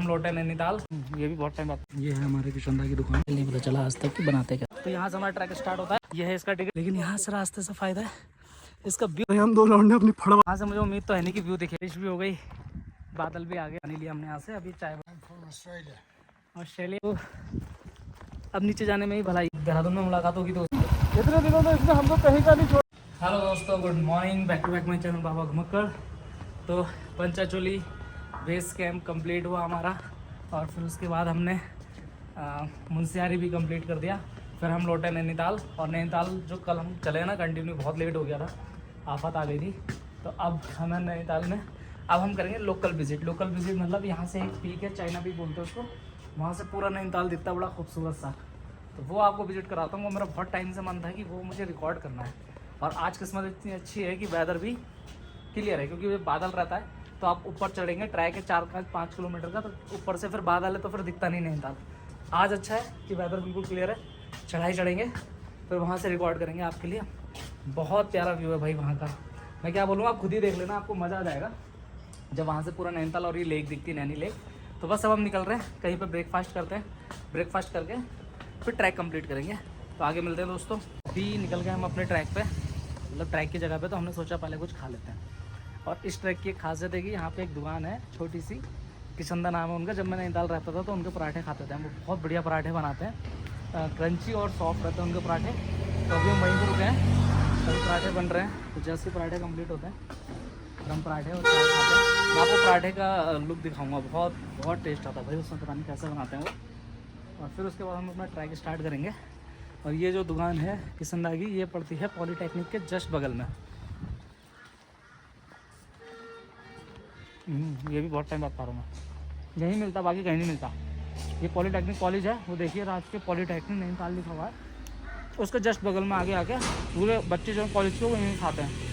लौटे नैनीताल। ये भी बहुत टाइम बाद। ये है हमारे किशनदा की दुकान। नहीं पता चला आज तक कि बनाते क्या। तो यहाँ से हमारा ट्रैक स्टार्ट होता है। ये है इसका टिकट। लेकिन यहाँ से रास्ते से फायदा है इसका व्यू। हम दो लौंडे अपनी फड़। यहाँ से मुझे उम्मीद तो है नहीं कि व्यू दिखे। बारिश भी हो गई, बादल भी आ गए। पानी लिया हमने यहाँ से। अभी चाय ऑस्ट्रेलिया। अब नीचे जाने में ही भलाई। देहरादून में मुलाकात होगी तो इतने दिनों में इसमें हमको कहीं का नहीं छोड़। हेलो दोस्तों, good morning. Back to back my channel Baba Ghumakkad. तो पंचाचोली बेस कैंप कंप्लीट हुआ हमारा और फिर उसके बाद हमने मुंशियारी भी कंप्लीट कर दिया। फिर हम लौटे नैनीताल। और नैनीताल जो कल हम चले ना कंटिन्यू, बहुत लेट हो गया था, आफत आ गई थी। तो अब हमें नैनीताल में अब हम करेंगे लोकल विजिट। लोकल विजिट मतलब यहाँ से एक पीक है, चाइना पीक बोलते हैं उसको। वहाँ से पूरा नैनीताल दिखता, बड़ा खूबसूरत सा। तो वो आपको विजिट कराता हूँ। वो मेरा बहुत टाइम से मन था कि वो मुझे रिकॉर्ड करना है। और आज किस्मत इतनी अच्छी है कि वेदर भी क्लियर है, क्योंकि वो बादल रहता है। तो आप ऊपर चढ़ेंगे, ट्रैक है 4-5 किलोमीटर का, तो ऊपर से फिर बादल है तो फिर दिखता नहीं नैनीताल। आज अच्छा है कि वेदर बिल्कुल क्लियर है। चढ़ाई चढ़ेंगे, फिर वहाँ से रिकॉर्ड करेंगे आपके लिए। बहुत प्यारा व्यू है भाई वहाँ का। मैं क्या बोलूँ, आप खुद ही देख लेना, आपको मज़ा आ जाएगा जब वहाँ से पूरा नैनीताल और ये लेक दिखती है, नैनी लेक। तो बस अब हम निकल रहे हैं, कहीं पर ब्रेकफास्ट करते हैं। ब्रेकफास्ट करके फिर ट्रैक कंप्लीट करेंगे। तो आगे मिलते हैं दोस्तों। अभी निकल गए हम अपने ट्रैक पे, मतलब ट्रैक की जगह पे। तो हमने सोचा पहले कुछ खा लेते हैं। और इस ट्रैक की एक खासियत है कि यहाँ पे एक दुकान है छोटी सी, किशनदा नाम है उनका। जब मैं नैनीताल रहता था तो उनके पराठे खाते थे हम। वो बहुत बढ़िया पराठे बनाते हैं, क्रंची और सॉफ्ट रहते हैं उनके पराठे। तो अभी हम वहीं पर रुके हैं, अभी पराठे बन रहे हैं। तो जैसे पराठे कम्प्लीट होते हैं गरम पराठे और चाय खाते हैं। मैं आपको पराठे का लुक दिखाऊंगा, बहुत बहुत टेस्ट आता है भाई उसमें, पता नहीं कैसे बनाते हैं वो। और फिर उसके बाद हम अपना ट्रैक स्टार्ट करेंगे। और ये जो दुकान है किशनदा की, ये पड़ती है पॉलीटेक्निक के जस्ट बगल में। ये भी बहुत टाइम बाद पा रहा हूँ मैं। यहीं मिलता, बाकी कहीं नहीं मिलता। ये पॉलीटेक्निक कॉलेज है, वो देखिए राजकीय पॉलीटेक्निक नैनीताल लिखा हुआ है। उसके जस्ट बगल में आगे आके पूरे बच्चे जो कॉलेज के वो यहीं खाते हैं।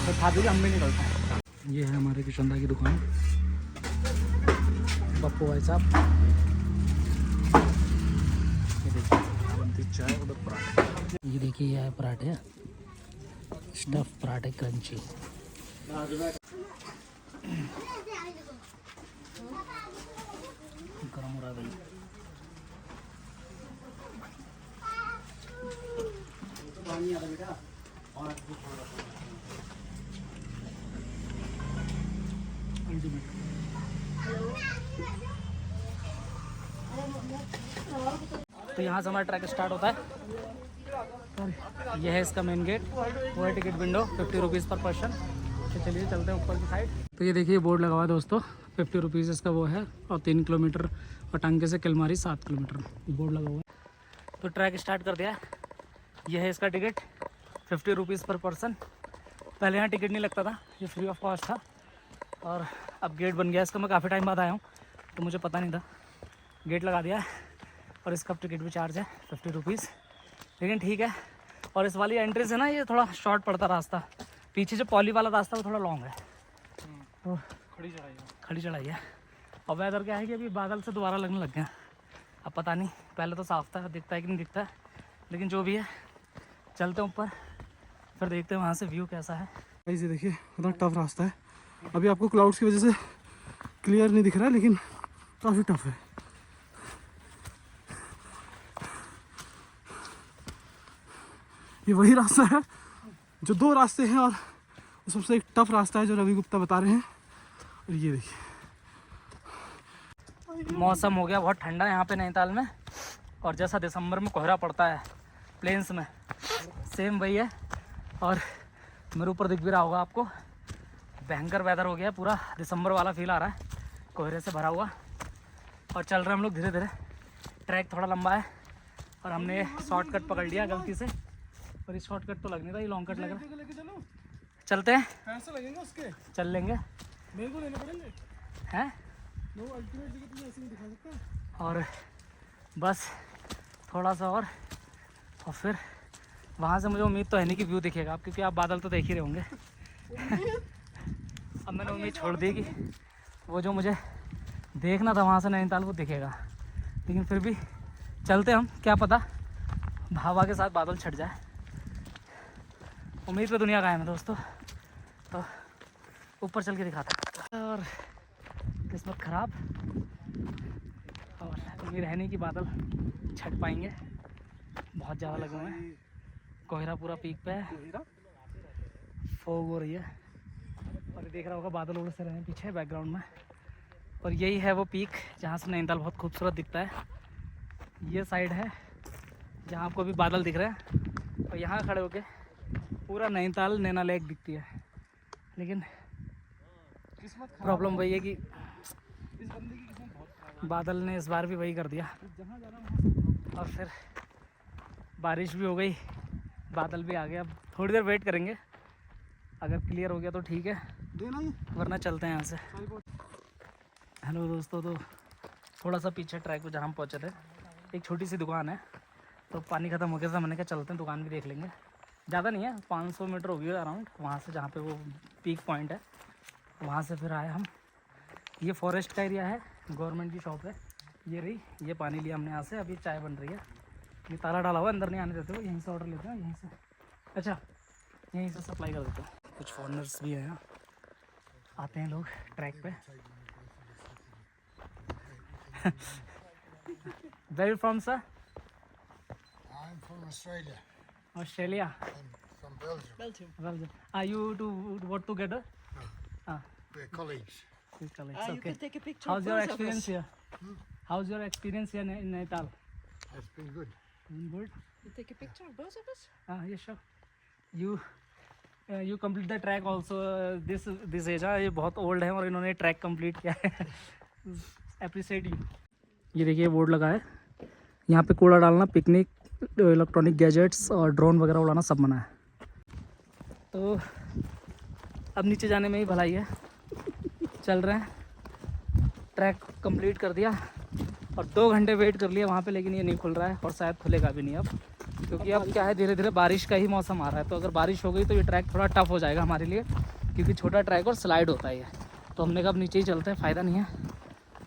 तो खाते भी हम भी निकलते हैं। ये है हमारे किशनदा की दुकान, पप्पू भाई साहब। ये देखिए चाय, उधर पराठे। ये देखिए ये है पराठे, स्टफ पराठे क्रंची। गरम हो रहा है भाई। पानी आ रहा बेटा। और तो यहाँ से हमारा ट्रैक स्टार्ट होता है। और यह है इसका मेन गेट। वो है ticket window, 50 rupees per person. तो चलिए चलते हैं ऊपर की साइड। तो ये देखिए बोर्ड लगा हुआ है दोस्तों, 50 रुपीज़ इसका वो है। और 3 किलोमीटर और टांगे से किलमारी 7 किलोमीटर, बोर्ड लगा हुआ है। तो ट्रैक स्टार्ट कर दिया। यह है इसका टिकट, 50 रुपीज़ पर पर्सन। पहले यहाँ टिकट नहीं लगता था, ये फ्री ऑफ कॉस्ट था। और अब गेट बन गया इसका। मैं काफ़ी टाइम बाद आया हूँ तो मुझे पता नहीं था। गेट लगा दिया और इसका टिकट भी चार्ज है 50 रुपीज़, लेकिन ठीक है। और इस वाली एंट्री से ना ये थोड़ा शॉर्ट पड़ता रास्ता, पीछे जो पॉली वाला रास्ता वो थोड़ा लॉन्ग है। तो खड़ी चढ़ाई है। और वेदर क्या है कि अभी बादल से दोबारा लगने लग गए। अब पता नहीं, पहले तो साफ था, दिखता है कि नहीं दिखता है, लेकिन जो भी है चलते हैं ऊपर, फिर देखते हैं वहाँ से व्यू कैसा है। ऐसे देखिए बहुत टफ रास्ता है। अभी आपको क्लाउड्स की वजह से क्लियर नहीं दिख रहा है, लेकिन काफ़ी टफ है। ये वही रास्ता है जो 2 रास्ते हैं, और सबसे एक टफ रास्ता है जो रवि गुप्ता बता रहे हैं। और ये देखिए मौसम हो गया बहुत ठंडा यहाँ पे नैनीताल में। और जैसा दिसंबर में कोहरा पड़ता है प्लेन्स में, सेम वही है। और मेरे ऊपर दिख भी रहा होगा आपको, भयंकर वेदर हो गया, पूरा दिसंबर वाला फील आ रहा है, कोहरे से भरा हुआ। और चल रहे हैं हम लोग धीरे धीरे। ट्रैक थोड़ा लंबा है और हमने शॉर्टकट पकड़ लिया गलती से, पर ये शॉर्टकट तो लग नहीं रहा, ये लॉन्ग कट लग रहा है। चलते हैं, पैसे लगेंगे उसके, चल लेंगे। मेरे को लेने पड़ेंगे हैं। और बस थोड़ा सा और फिर वहाँ से मुझे उम्मीद तो है नहीं कि व्यू दिखेगा आप, क्योंकि आप बादल तो देख ही रहे होंगे। अब मैंने उम्मीद छोड़ दी कि वो जो मुझे देखना था वहाँ से नैनीताल वो दिखेगा, लेकिन फिर भी चलते हम, क्या पता हवा के साथ बादल छट जाए। उम्मीद पे दुनिया कायम है दोस्तों। तो ऊपर चल के दिखाता। और किस्मत ख़राब, और उम्मीद है नहीं कि बादल छट पाएंगे, बहुत ज़्यादा लगे हुए हैं। कोहरा पूरा पीक पे है, फोग हो रही है, और ये देख रहा होगा बादल उड़ से रहे हैं पीछे बैकग्राउंड में। और यही है वो पीक जहाँ से नैनीताल बहुत खूबसूरत दिखता है। ये साइड है जहाँ आपको अभी बादल दिख रहे हैं, और यहाँ खड़े होके पूरा नैनीताल नैना लेक दिखती है। लेकिन प्रॉब्लम वही है कि इस बंदे की किस्मत बहुत खराब बादल ने इस बार भी वही कर दिया, है। जहाँ जाना वहाँ और फिर बारिश भी हो गई, बादल भी आ गया। अब थोड़ी देर वेट करेंगे, अगर क्लियर हो गया तो ठीक है, देना ही वरना चलते हैं यहाँ से। सारी बहुत हेलो दोस्तों, तो थोड़ा सा पीछे ट्रैक पे जहाँ हम पहुँचे थे, एक छोटी सी दुकान है, तो पानी ख़त्म हो गया था, मैंने कहा चलते हैं दुकान भी देख लेंगे। ज़्यादा नहीं है, 500 मीटर होगी अराउंड वहाँ से, जहाँ पे वो पीक पॉइंट है, वहाँ से फिर आए हम। ये फॉरेस्ट का एरिया है, गवर्नमेंट की शॉप है ये रही। ये पानी लिया हमने यहाँ से, अभी चाय बन रही है। ये ताला डाला हुआ, अंदर नहीं आने देते हो, यहीं से ऑर्डर लेते हैं, यहीं से, अच्छा यहीं से सप्लाई कर देते हैं। कुछ फॉरनर्स भी हैं यहाँ, आते हैं लोग ट्रैक पे। Where you from, sir? I'm from Australia. Australia. I'm from Belgium. Belgium. Are you to work together? No, Ah, we're colleagues. with colleagues. You Okay. can take a picture. How's of your both of experience us. here? How's your experience here in Nainital? It's been good. Good. You take a picture of both of us. Ah, yeah, sure. You complete the track also. This age ये बहुत old है और इन्होंने track complete किया है। Appreciate you. ये देखिए board लगा है, यहाँ पे कूड़ा डालना, पिकनिक, इलेक्ट्रॉनिक गैजेट्स और ड्रोन वगैरह उड़ाना सब मना है। तो अब नीचे जाने में ही भलाई है, चल रहे हैं। ट्रैक कंप्लीट कर दिया और 2 घंटे वेट कर लिया वहाँ पे, लेकिन ये नहीं खुल रहा है और शायद खुलेगा भी नहीं अब, क्योंकि अब क्या है, धीरे धीरे बारिश का ही मौसम आ रहा है। तो अगर बारिश हो गई तो ये ट्रैक थोड़ा टफ हो जाएगा हमारे लिए, क्योंकि छोटा ट्रैक और स्लाइड होता है ये। तो हमने कहा अब नीचे ही चलते हैं, फ़ायदा नहीं है।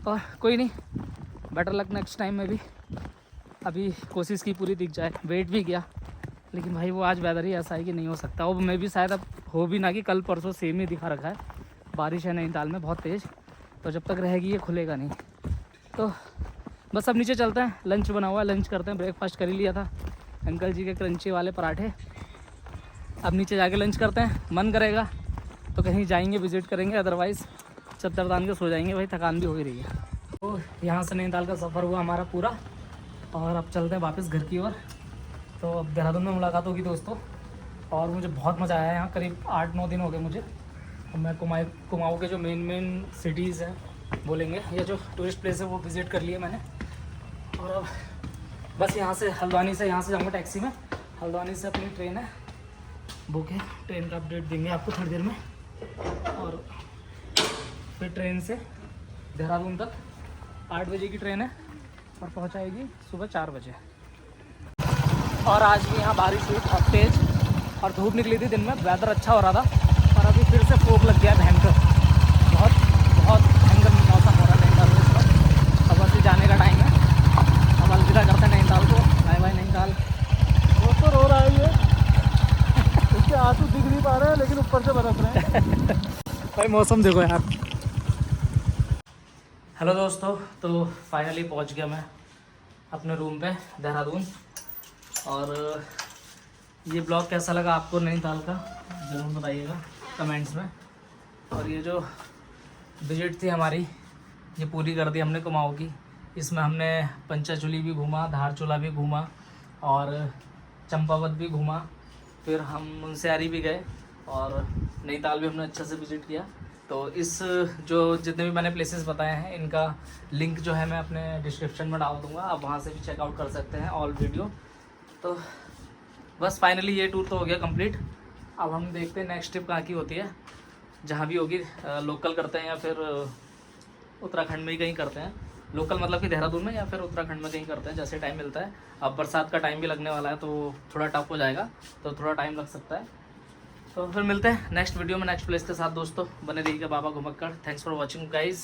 और कोई नहीं, बेटर लक नेक्स्ट टाइम में भी। अभी कोशिश की पूरी दिख जाए, वेट भी किया, लेकिन भाई वो आज वेदर ही ऐसा है कि नहीं हो सकता। वो मैं भी शायद अब हो भी ना, कि कल परसों सेम ही दिखा रखा है, बारिश है नैनीताल में बहुत तेज़, तो जब तक रहेगी ये खुलेगा नहीं। तो बस अब नीचे चलते हैं, लंच बना हुआ है, लंच करते हैं। ब्रेकफास्ट कर ही लिया था अंकल जी के क्रंची वाले पराठे। अब नीचे जाके लंच करते हैं, मन करेगा तो कहीं जाएंगे, विज़िट करेंगे, अदरवाइज़ चद्दर तान के सो जाएंगे, भाई थकान भी हो ही रही है। तो यहाँ से नैनीताल का सफ़र हुआ हमारा पूरा, और अब चलते हैं वापस घर की ओर। तो अब देहरादून में मुलाकात होगी दोस्तों, और मुझे बहुत मज़ा आया यहाँ, करीब 8-9 दिन हो गए मुझे। और मैं कुमाऊँ के जो मेन सिटीज़ हैं बोलेंगे, या जो टूरिस्ट प्लेस है वो विज़िट कर लिए मैंने। और अब बस यहाँ से हल्द्वानी से, यहाँ से जाऊँगा टैक्सी में, हल्द्वानी से अपनी ट्रेन है बुक है, ट्रेन का अपडेट देंगे आपको थोड़ी देर में। और फिर ट्रेन से देहरादून तक 8 बजे की ट्रेन है और पहुंचाएगी सुबह 4 बजे। और आज भी यहाँ बारिश हुई बहुत तेज़, और धूप निकली थी दिन में, वेदर अच्छा हो रहा था, और अभी फिर से फोग लग गया भयंकर, बहुत भयंकर मौसम हो रहा है नैनीताल में इस वक्त। अब बस जाने का टाइम है, अब अलविदा करते हैं नैनीताल को, बाय बाय नैनीताल। वो तो रो रहा है ये, इसके आंसू दिख नहीं पा रहे हैं, लेकिन ऊपर से बरस रहे हैं। भाई मौसम देखो यार। हेलो दोस्तों, तो फाइनली पहुंच गया मैं अपने रूम पे देहरादून। और ये ब्लॉग कैसा लगा आपको नैनीताल का ज़रूर बताइएगा कमेंट्स में। और ये जो विजिट थी हमारी, ये पूरी कर दी हमने कुमाऊँ की। इसमें हमने पंचाचूली भी घूमा, धारचूला भी घूमा, और चंपावत भी घूमा, फिर हम मुनस्यारी भी गए, और नैनीताल भी हमने अच्छे से विज़िट किया। तो इस जो जितने भी मैंने प्लेसेस बताए हैं, इनका लिंक जो है मैं अपने डिस्क्रिप्शन में डाल दूँगा, आप वहाँ से भी चेकआउट कर सकते हैं ऑल वीडियो। तो बस फाइनली ये टूर तो हो गया कंप्लीट। अब हम देखते हैं नेक्स्ट ट्रिप कहाँ की होती है, जहाँ भी होगी लोकल करते हैं या फिर उत्तराखंड में ही कहीं करते हैं। लोकल मतलब कि देहरादून में या फिर उत्तराखंड में कहीं करते हैं, जैसे टाइम मिलता है। अब बरसात का टाइम भी लगने वाला है, तो थोड़ा टफ हो जाएगा, तो थोड़ा टाइम लग सकता है। तो फिर मिलते हैं नेक्स्ट वीडियो में नेक्स्ट प्लेस के साथ दोस्तों। बने रहिएगा Baba Ghumakkad. Thanks for watching guys.